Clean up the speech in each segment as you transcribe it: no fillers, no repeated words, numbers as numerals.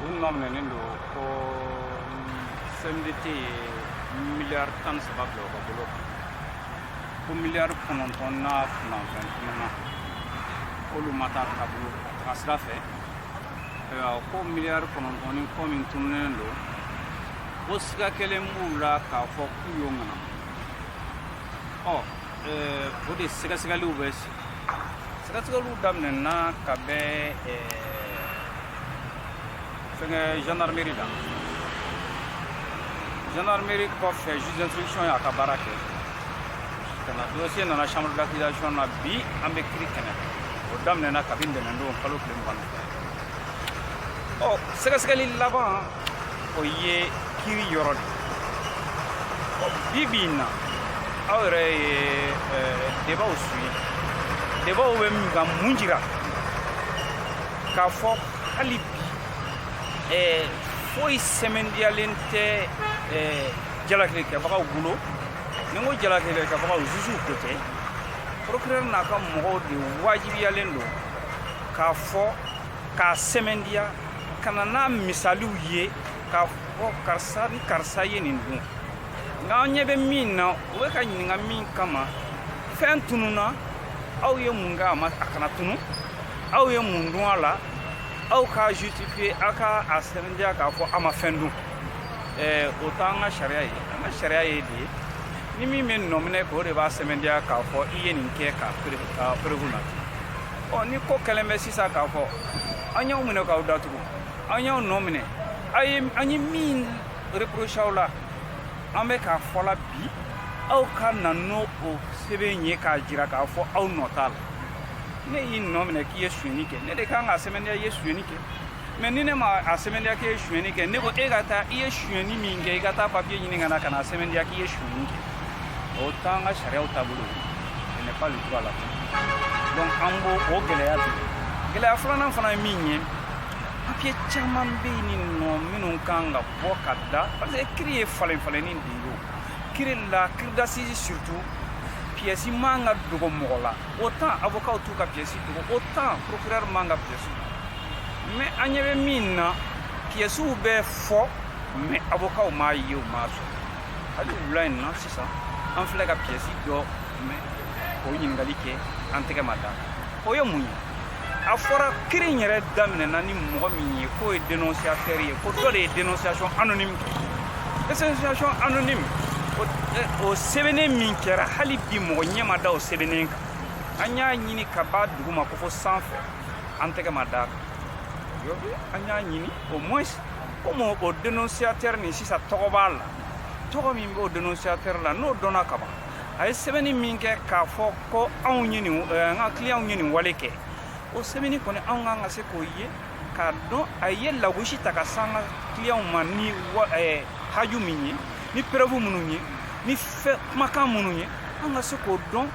un nomne nindo ko CMDT milliard tan sabab lo ko bolo ko milliard konon ton na na olu mata ka bulu asra fe ko milliard konon ton ko min tunne ndo o siga kele mula ka fo ku yongana o de siga lu bes siga lu damne na ka be gendarmerie là. Gendarmerie qui fait juste d'instruction à Kabarake. Quand le dossier dans la chambre d'accusation a bi ambekri kana. Au dame na cabine de nando on parle plus mal. Oh, c'est que là-bas o ye kiri yorod. Bibina. Aure débat aussi. Débat o même ga munjira. Ka fo ali foi semendialente jalakile ka baga gulo ningo jalakile ka baga zuzu kote procureur na ka mo de wajibi yalendo ka fo ka semendia kana na misali uye ka fo karsa ye nindu nga nyebe minna we ka nyinga min kama fen tununa aw ye munga ma akana tunu aw ye mundu ala au ka justifier aka asemendia ka fo ama fendu autant nga sharia ye di ni mi men nomine ko de ba semendia ka fo iye ni ke ka prevuna o ni ko keleme sisa ka fo anya umune ka udatu anya nomine anyi min reprochaula ambe ka fo la bi au ka nano o sebe nye ka jira ka fo au notal ne yin nomine ki yesu ni ke ne de kan asemendia yesu ni ke mais ni ne ma asemendia ki yesu ni ke ne ko egata yesu ni minge egata papier ni ngana kana asemendia ki yesu ni ke autant nga sharia au tableau ne pas le droit là donc ambo o gele fulana fana minye papier chaman be ni no minun kanga bokada parce que crier falen ni diyo kirilla kirda sisi surtout pièce manga dogo mola autant avocat tout ka pièce dogo autant procureur manga pièce mais anyebe minna pièce ou be fo mais avocat ma yo maso ali line na c'est ça en fait la pièce do mais o yingali ke anteke mata o yo munyi afora krignere damne nani mo mi ko dénonciateur ko do les dénonciations anonymes dénonciation anonyme o sebene min kera hali bi mo nyema da o sebene anya nyini ka ba duguma ko fo sanfe anteke mada yo anya nyini au moins comme o dénonciateur ni si sa togobal togo mi o dénonciateur la no dona kaba ay sebene min ke ka fo ko an nyini nga client nyini waleke o sebene ko ne an nga se ko ye ka don aye la gushi takasanga client mani haju minyi ni preuve mununye ni fait makan mununye anga se ko don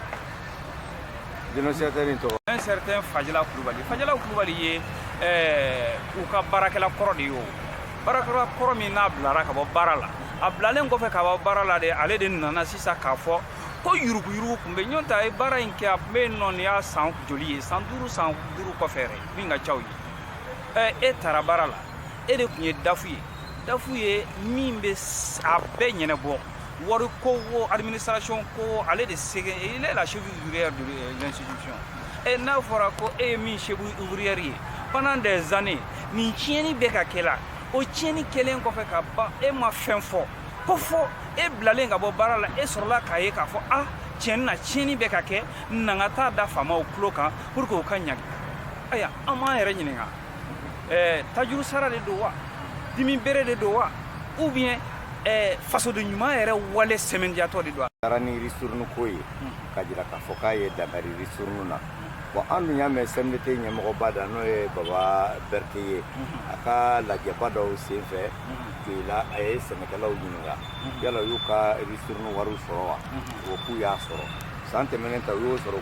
dénonciateur to un certain Fadjala Koulibaly ye u ka barakela koro de yo barakela koro mi na blara ka bo barala ablalen ko fe ka bo barala de ale de nana sisa ka fo ko yurugu kumbe nyonta e bara inke abbe non ya san joli san duru ko fere binga chawyi e tara barala e de kunye dafuye mimbe abe nyene bo wori ko administration ko ale de sege il est la cheville ouvrière de l'institution et na fora ko mi cheville ouvrière pendant des années ni tieni beka kela o tieni kelen ko fe ka ba e ma fin fo ko fo e blalenga bo barala e sorla kaye ka fo tieni beka ke nangata da fama o kloka pour ko kanya aya ama ere nyinga tajuru sara de dowa dimi bere de dowa ou bien façon de nyuma ere wale semendiato de dowa arani risurnu koyi kajira ka fokaye da bari risurnu na bo andu nyame semete nyamo bada no e baba bertiye aka la jabada o sefe kila ay semekala o nyinga yala yuka risurnu waru sorowa o ku ya soro sante menenta yo soro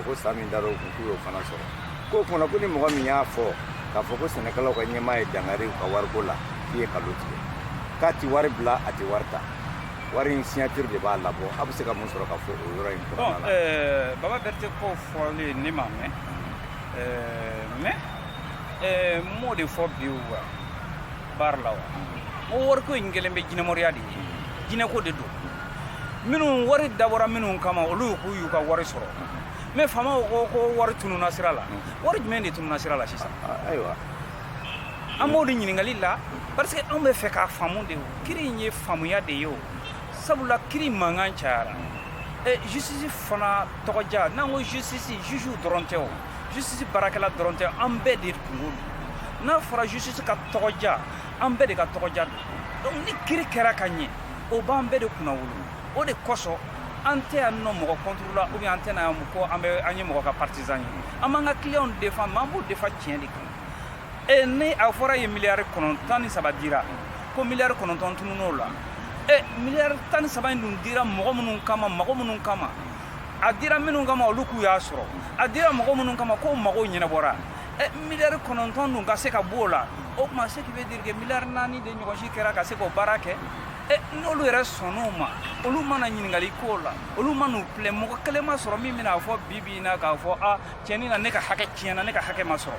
ko sami ndaro ku yo fana soro ko kona kuni mo mi ya fo ka foko senekala ko nyema e dangari ka wargola fiye kaluti kati warbla ati warta warin signature de ba labo abuse ka musoro ka fo yoro in bon baba berte ko fo le ni mame mais mo de fo biwa bar la o wor ko ngelen be jina moriya de jina ko de do minnu wari dabora minnu kama olu ku yu ka wari sɔrɔ mais fama ko wari tununa sira la wari jumɛn de tununa sira la sisan ayiwa an b'o de ɲininkali la parce que an bɛ fɛ k'a faamu de o kiri in ye faamuya de ye o sabula kiri mankan cayara justice fana tɔgɔja n'an ko justice juge dɔrɔn tɛ o justice baarakɛla dɔrɔn tɛ an bɛɛ de kungo don n'a fɔra justice ka tɔgɔja an bɛɛ de ka tɔgɔja don donc ni kiri kɛra ka ɲɛ o b'an bɛɛ de kunna wolo o de kosɔn an tɛ yan nɔ mɔgɔ contre la ou bien an tɛ na yan ko an ye mɔgɔ ka partisan ye an b'an ka client défend mais an b'o défend tiɲɛ de kan ni a fɔra ye miliyari 93 dira ko miliyari 9 tunun'o la miliyari 13 in dun dira mɔgɔ minnu kama mago minnu kama a dira minnu kama olu k'u y'a sɔrɔ a dira mɔgɔ minnu kama k'o mago ɲɛnabɔra miliyari 9 dun ka se ka bɔ o la o tuma ce qui veut dire que miliyari 4 de ɲɔgɔn si kɛra ka se k'o baara kɛ n'olu yɛrɛ sɔnn'o ma olu mana ɲininkali k'o la olu man'u filɛ mɔgɔ kelen ma sɔrɔ min bɛna fɔ bi in na k'a fɔ tiɲɛni na ne ka hakɛ tiɲɛna ne ka hakɛ ma sɔrɔ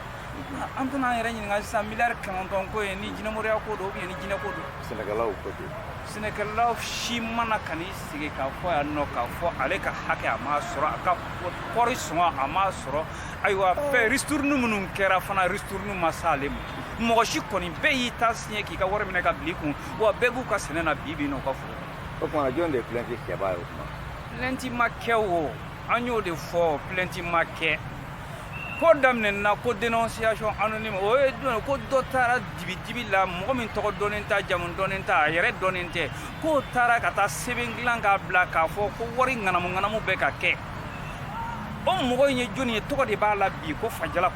an tɛna an yɛrɛ ɲininka sisan miliyari 9 ko ye ni jinɛmɔrɔya ko don ou bien ni jinɛ ko don sɛnɛkɛlaw ko don sɛnɛkɛlaw si mana ka n'i sigi k'a fɔ yan nɔ k'a fɔ ale ka hakɛ a m'a sɔrɔ a ka kɔɔri sɔngɔ a m'a sɔrɔ ayiwa fɛn ristourne minnu kɛra fana ristourne ma s'ale ma mɔgɔ si kɔni bɛɛ y'i ta siɲɛ k'i ka wari minɛ ka bila i kun wa bɛɛ b'u ka sɛnɛ na bi na u ka foro o tuma jɔn de ye plainte kɛbaa ye o tuma plainte ma kɛ o an y'o de fɔ plainte ma kɛ ko daminɛna ko dénonciation anonyme o ye ko dɔ taara dibi la mɔgɔ min tɔgɔ dɔnnen t'a jamu dɔnnen t'a a yɛrɛ dɔnnen tɛ k'o taara ka taa sɛbɛn dilan k'a bila k'a fɔ ko wari ŋanamu bɛ ka kɛ o mɔgɔ in ye jɔnni ye tɔgɔ de b'a la bi ko Fajala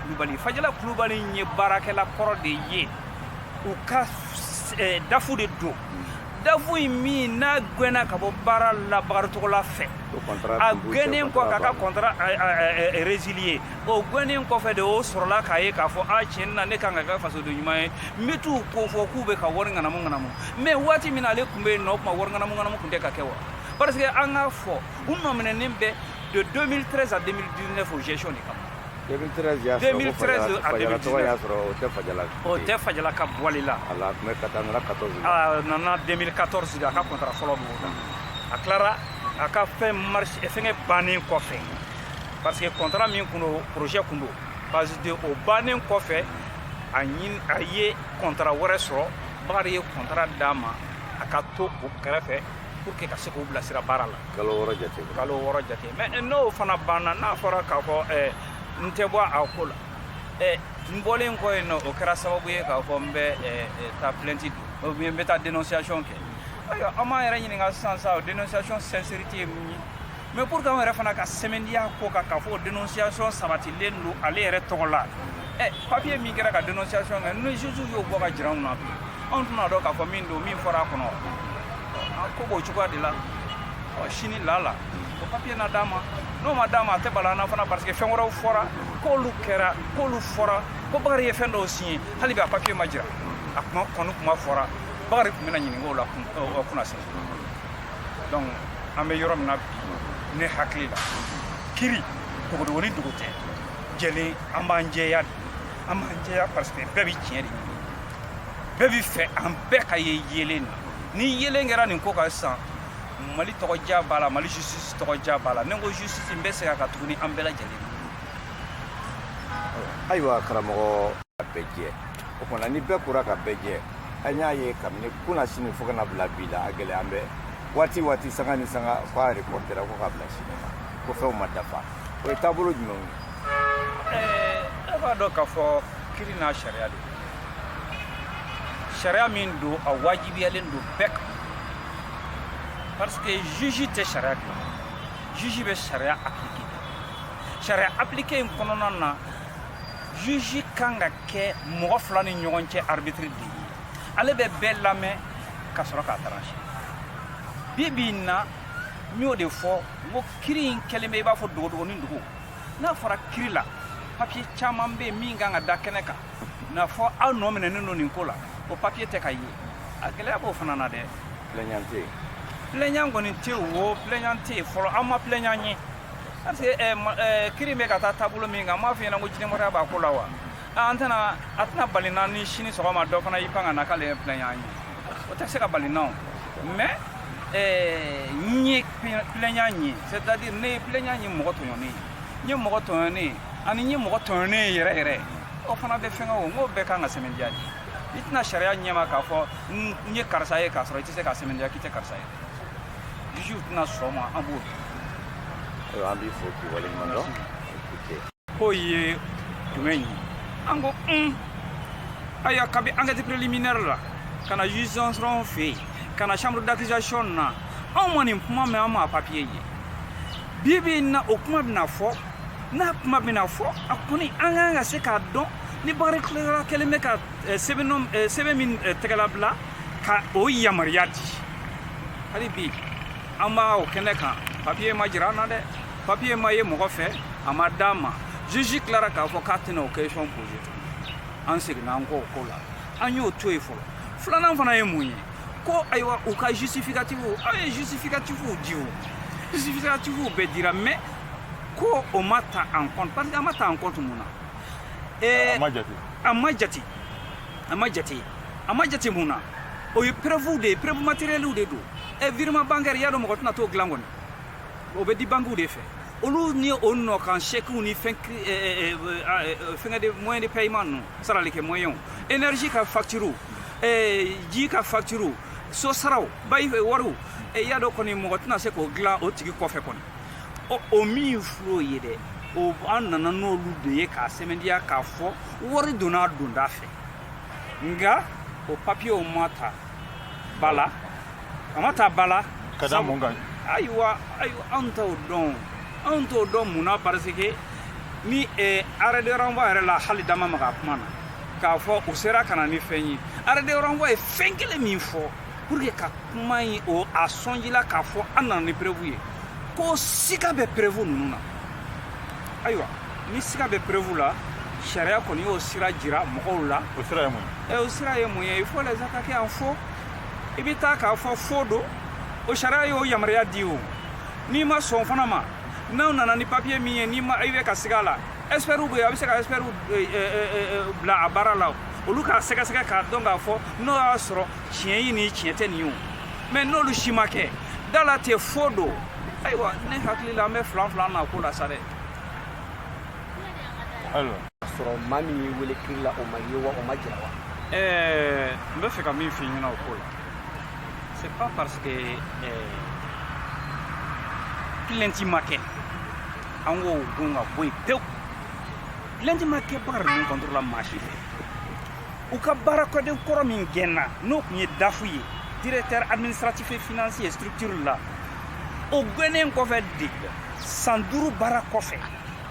Kulubali in ye baarakɛla kɔrɔ de ye u ka dafu de don dafu in min n'a gɛnna ka bɔ baara la bagaratogola fɛ a gɛnnen kɔ k'a ka contrat résilier o gɛnnen kɔfɛ de o sɔrɔla k'a ye k'a fɔ tiɲɛ na ne kan ka kɛ fasoden ɲuman ye n bɛ t'u ko fɔ k'u bɛ ka wari ŋanamu mais waati min na ale tun bɛ yen nɔ o tuma wari ŋanamu tun tɛ ka kɛ wa parce que an k'a fɔ u nɔminɛnen bɛ de 2013 à 2019 au gestion de kama 2013 à 2019 o tɛ Fajala ka bɔli la nana 2014 a ka contrat fɔlɔ b'o a tilara a ka fɛngɛ bannen kɔfɛ parce que contrat min kun don projet kun don parce que o bannen kɔfɛ a ye contrat wɛrɛ sɔrɔ Bakari ye contrat d'a ma a ka to o kɛrɛfɛ pour que ka se k'u bilasira baara la kalo 6 jate mais n'o fana banna n'a fɔra k'a fɔ n tɛ bɔ a ko la n bɔlen kɔ yen nɔ o kɛra sababu ye k'a fɔ n bɛ taa plainte ou bien n bɛ taa dénonciation kɛ ayiwa an m'an yɛrɛ ɲininka sisan sa o dénonciation sincérité ye mun ye mais pour que an yɛrɛ fana ka sɛmɛndiya ko kan k'a fɔ o dénonciation sabatilen don ale yɛrɛ tɔgɔ la papier min kɛra ka dénonciation kɛ ni juge y'o bɔ ka jira anw na bi anw tɛna dɔn k'a fɔ min don min fɔra a kɔnɔ ko b'o cogoya de la sini lala o papier na d'a ma n'o ma d'a ma a tɛ bala an na fana parce que fɛn wɛrɛw fɔra k'olu fɔra ko Bakari ye fɛn dɔw signé hali bi a papier ma jira a kuma fɔra Bakari tun bɛna ɲininka o la kunna sen donc an bɛ yɔrɔ min na bi ne hakili la kiri dogo ni dogo tɛ jɛlen an b'an jɛya parce que bɛɛ bɛ tiɲɛ de ɲini bɛɛ bɛ fɛ an bɛɛ ka ye yelen na ni yelen kɛra nin ko kan sisan Mali tɔgɔja b'a la Mali justice tɔgɔja b'a la ne ko justice n bɛ segin a kan tuguni an bɛɛ lajɛlen ayiwa karamɔgɔ ka bɛɛ jɛ o kumana ni bɛɛ kora ka bɛɛ jɛ an y'a ye kabini kunna sini fo kana bila bi la a gɛlɛya an bɛ waati sanga ni sanga ko a reportera ko ka bila sini ma ko fɛnw ma dafa o ye taabolo jumɛnw ye e b'a dɔn k'a fɔ kiri n'a sariya de sariya min don a wajibiyalen don bɛɛ kan parce que juge tɛ sariya dilan juge bɛ sariya appliquer sariya appliquer in kɔnɔna na juge kan ka kɛ mɔgɔ fila ni ɲɔgɔn cɛ arbitre de ye ale bɛ bɛɛ lamɛn ka sɔrɔ k'a trancher bi na n y'o de fɔ n ko kiri in kɛlen bɛ i b'a fɔ dogodogonin dogo n'a fɔra kiri la papier caman bɛ yen min kan ka da kɛnɛ kan n'a fɔ aw nɔ minɛnen don nin ko la o papier tɛ ka ye a gɛlɛya b'o fana na dɛ plaignant tɛ yen plaignant kɔni tɛ o plaignant tɛ yen fɔlɔ an ma plaignant ye parce que kiri bɛ ka taa taabolo min kan n m'a f'i ɲɛna ko jinɛmɔrɔya b'a ko la wa antena atna balina ni shini so ma do fana yipanga na kale plan ya nyi o ta se ka balina mais nyi plan ya nyi c'est-à-dire ne plan ya nyi mo to yoni nyi mo to yoni ani nyi mo to yoni yere o fana be fenga o ngo be ka nga semendia itna sharia nyama ka fo nyi karsa ye ka so ti se ka semendia ki te karsa ye ju na so ma abu ambi fo ki wale mando ko ye dumeni ango aya kabi enquête préliminaire la kana jugement fait kana chambre d'accusation na on moni kuma me ama papier yi bibi na okuma bina fo na kuma bina fo akuni anga se ka don ni bare klara keleme ka seven tegala bla ka o yamariati hali bi ama o keneka papier ma jirana de papier ma ye mo fe amadama juge clara ka fo katino occasion posé en segna encore ko la anyo toy fo flana fana ye munye ko aywa o ka justificatif ay justificatif diwo justificatif be dira mais ko o mata en compte parce que amata en compte muna amajati muna o ye preuve matériel ou de do e virement bancaire ya do mo ko na to glangon o be di banque de fait olu ni onno kan chèque ni fin de moyen de paiement non sara le ke moyen énergie ka facture ji ka facture so saraw bay waru ya do ko ni mo tna se ko gla o tigi ko fe kon o mi fro yede o anana no lu de ka semendia ka fo wori dona dunda fe nga o papier o mata bala kada monga aywa anto don muna parce que ni arrêt de renvoi la hali dama maka kumana ka fo o sera kana ni fenyi arrêt de renvoi fenkele mi fo pour que ka kuma yi o asonji la ka fo anan ni prévu ko sika be prévu nuna aywa ni sika be prévu la sharia ko ni o sira jira mo la o sira yemo o sira yemo il faut les attaquer en faux ibita ka fo fodo o sharia yo yamriya diwo ni ma son fana ma na nana ni papier mi ni ma ibe ka sigala espéru be abise ka espéru bla abara la olu ka sega ka donga fo no asro chien yi ni chien te ni yo mais no lu shimake dala te fodo aywa ne hakli la me flan na ko la sare alors soro mami wele krila o mayewa o majirawa mbe fe ka mi fi nyina ko la c'est pas parce que plenty market ango gunga boy pew plenty market bar ni contre la machine ou ka barako de koro min genna no ni dafuye directeur administratif et financier structure là o gwenen ko fe dig sanduru barako fe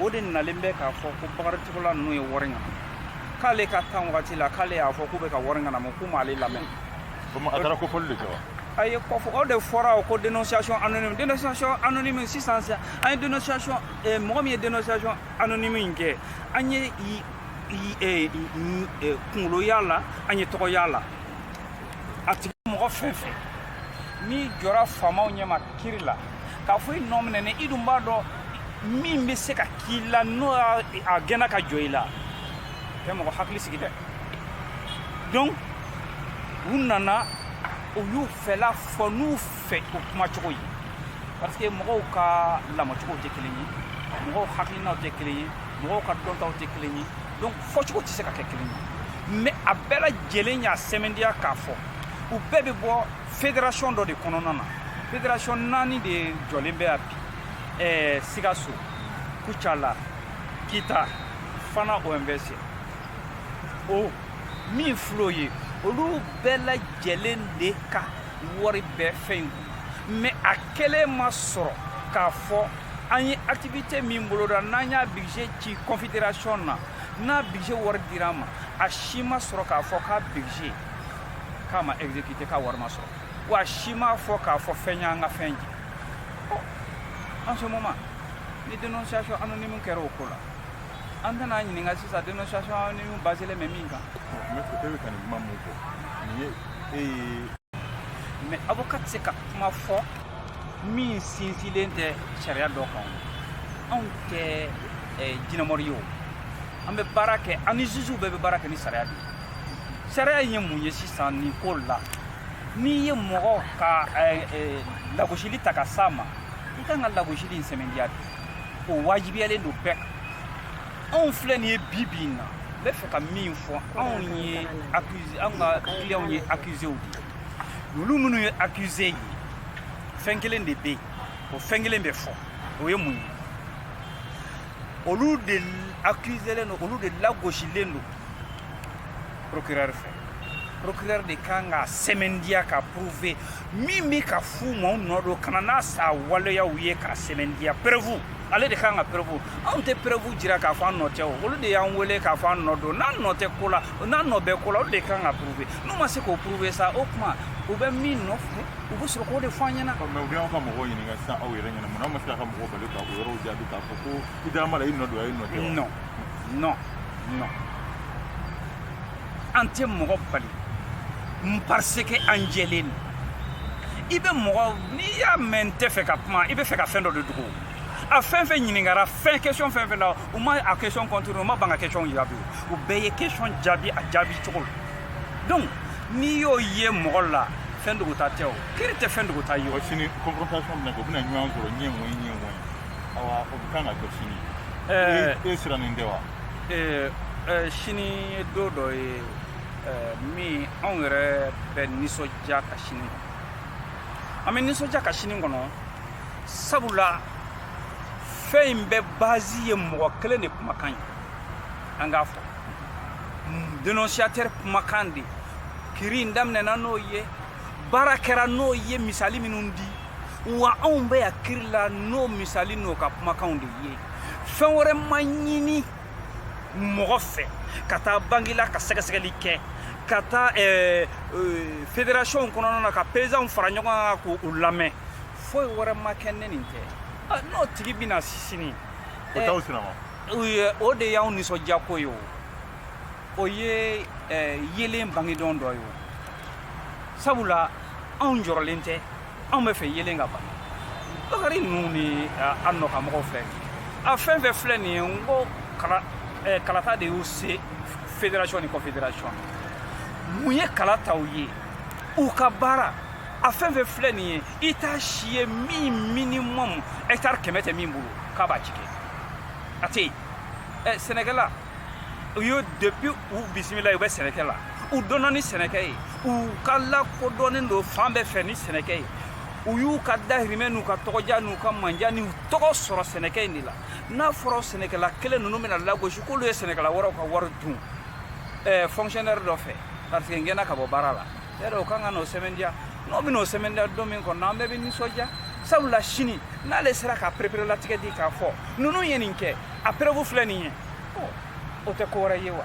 o de na lembe ka fo ko barati la no e woringa kale ka tan wati la kale a fo ko be ka woringa na mo kuma ale la men comme atara ko folle jawa aye ko fo de fora ko dénonciation anonyme 600 ay dénonciation mo mi dénonciation anonyme nge anye kunlo yalla anye to yalla ati mo fefe ni jora fama nyama kirila ka fo nomne ne idumba do mi be se ka kila no a gena ka joila te mo hakli sigide donc unana o yu fela fo nu fe ko kuma chogo yi parce que mo ka la mo chogo te keleni mo hakli na te keleni mo ka don ta te keleni donc fo chogo ti se ka keleni mais abela jelenya semendia ka fo ou bebe bo fédération do de kononana fédération nani de jolembe api Sigasso, Kuchala, Kita, Fana OMVC. O mi floye, olu bela jelen de ka wari be fengu. Mais à quel masoro ka fo ani activité mi mboloda nanya budget ci confédération na budget wari dirama a shima soro ka fo ka budget kama exécuter ka wari masoro wa shima fo ka fo fenya nga fenji. En ce moment, les dénonciations anonymes qui sont au cola. En tant que sa dénonciation anonyme basée les mêmes. Mais avocat c'est que ma foi, mi sinsilente charia d'okon. On te dinamorio. an bɛ baara kɛ an ni juges bɛɛ bɛ baara kɛ ni sariya de ye sariya ye mun ye sisan nin ko la n'i ye mɔgɔ ka lagosili ta ka s'a ma i kan ka lagosili in sɛmɛndiya de o wajibiyalen don bɛɛ kan anw filɛ nin ye bi in na n bɛ fɛ ka min fɔ anw ye accusé anw ka clients ye accusés de olu minnu ye accusé ye fɛn kelen de bɛ yen o fɛn kelen bɛ fɔ o ye mun ye olu de accuselen don olu de lagosilen don procureur fɛ procureur de kan ka sɛmɛndiya ka prouver min bɛ ka fu ma o nɔ don kana n'a sa waleyaw ye ka sɛmɛndiya preuve ale de kan ka preuve anw tɛ preuve jira k'a fɔ an nɔ tɛ o olu de y'an wele k'a fɔ an nɔ don n'an nɔ tɛ ko la n'an nɔ bɛ ko la olu de kan ka prouver n'u ma se k'o prouver sa o tuma u bɛ min nɔfɛ u bɛ sɔrɔ k'o de fɔ an ɲɛna. mɛ u bɛ aw ka mɔgɔw ɲininka sisan aw yɛrɛ ɲɛna mun n'aw ma se k'a ka mɔgɔw bali ka o yɔrɔw jaabi k'a fɔ ko i darama la i nɔ don a ye nɔ tɛ wa. non an tɛ mɔgɔ bali parce que an jɛlen don i bɛ mɔgɔ n'i y'a mɛn n tɛ fɛ ka kuma i bɛ fɛ ka fɛn dɔ de dogo a fɛn fɛn ɲininkara fɛn question fɛn fɛn la u ma a question continue u ma ban ka question jaabi o bɛɛ ye question jaabi a jaabi cogo la donc n'i y'o ye mɔgɔ la fɛn dogo ta tɛ o kiiri tɛ fɛn dogo ta ye o. sini confrontation bɛna kɛ u bɛna ɲɔgɔn sɔrɔ ɲɛ ŋɔɲi awa o bɛ kan ka kɛ sini e sirannen tɛ wa. sini ye don dɔ ye min anw yɛrɛ bɛ nisɔndiya ka sini kɔnɔ an bɛ nisɔndiya ka sini kɔnɔ sabula fɛn in bɛɛ base ye mɔgɔ kelen de kumakan ye an k'a fɔ dénonciateur kumakan de kiiri in daminɛna n'o ye baara kɛra n'o ye misali minnu di wa anw bɛ yan kiiri la n'o misali n'o ka kumakanw de ye fɛn wɛrɛ ma ɲini mɔgɔ fɛ ka taa bangila ka sɛgɛsɛgɛli kɛ ka taa fédération kɔnɔna na ka paysanw fara ɲɔgɔn kan k'u lamɛn foyi wɛrɛ ma kɛ ne nin tɛ n'o tigi bɛna sini o t'aw sira ma. o de y'anw nisɔndiya ko ye o ye yelen bangedon dɔ ye o sabula anw jɔrɔlen tɛ anw bɛ fɛ yelen ka bange bakari ninnu ni an nɔ ka mɔgɔw filɛ a fɛn fɛn filɛ nin ye n ko kalata de y'u se fédération ni confédération mun ye kala ta u ye u ka baara a fɛn fɛn filɛ nin ye i t'a si ye min minimum hectare 100 tɛ min bolo k'a b'a ci kɛ a tɛ yen sɛnɛkɛla u ye depuis u bisimila u bɛ sɛnɛkɛ la u dɔnna ni sɛnɛkɛ ye u ka lakodɔnnen don fan bɛɛ fɛ ni sɛnɛkɛ ye u y'u ka dahirimɛ n'u ka tɔgɔja n'u ka manja n'u tɔgɔ sɔrɔ sɛnɛkɛ in de la n'a fɔra sɛnɛkɛla kelen ninnu bɛna lagosi k'olu ye sɛnɛkɛla wɛrɛw ka wari dun fonctionnaire dɔ fɛ parce que n gɛnna ka bɔ baara la yɛrɛ o kan ka n'o sɛmɛndiya n'o bɛna o sɛmɛndiya don min kɔnɔ an bɛɛ bɛ nisɔndiya sabula sini n'ale sera ka perepere-latigɛ di k'a fɔ ninnu ye nin kɛ a preuve filɛ nin ye o tɛ ko wɛrɛ ye wa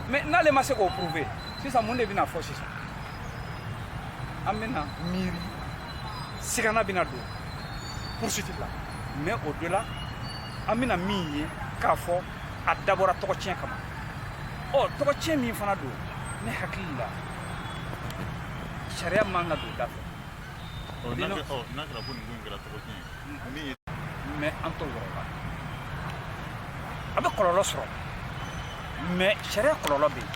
mais n'ale ma se k'o prouver sisan mun de bɛna fɔ sisan an bɛna miiri sigana bɛna don poursuite la mais au delà an bɛna min ye k'a fɔ a dabɔra tɔgɔtiɲɛ kama tɔgɔtiɲɛ min fana don ne hakili la sariya man ka don da fɛ n'a kɛra ko nin ko in kɛra tɔgɔtiɲɛ min ye mais an t'o yɔrɔ la a bɛ kɔlɔlɔ sɔrɔ mais sariya kɔlɔlɔ bɛ yen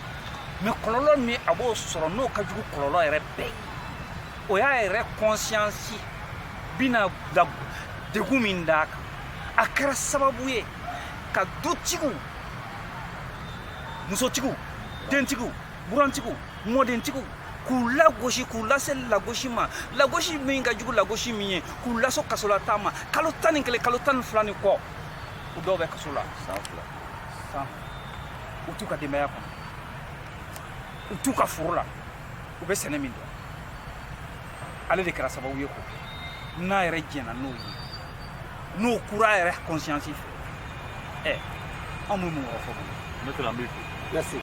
mais kɔlɔlɔ min a b'o sɔrɔ n'o ka jugu kɔlɔlɔ yɛrɛ bɛɛ ye o y'a yɛrɛ conscience bɛna degun min d'a kan a kɛra sababu ye ka dutigiw musotigiw dentigiw burantigiw mɔdentigiw k'u lagosi k'u lase lagosi ma lagosi min ka jugu lagosi min ye k'u laso kasolata ma kalo 11 kalo 12 ni kɔ u dɔw bɛ kaso la san u t'u ka denbaya kɔnɔ u t'u ka foro la u bɛ sɛnɛ min dɔn ale de kɛra sababu ye ko n'a yɛrɛ jɛnna n'o ye n'o kura yɛrɛ conscience fɛ anw bɛ mun wɔrɔ fɔ ne tɛ an b'i fo. Merci.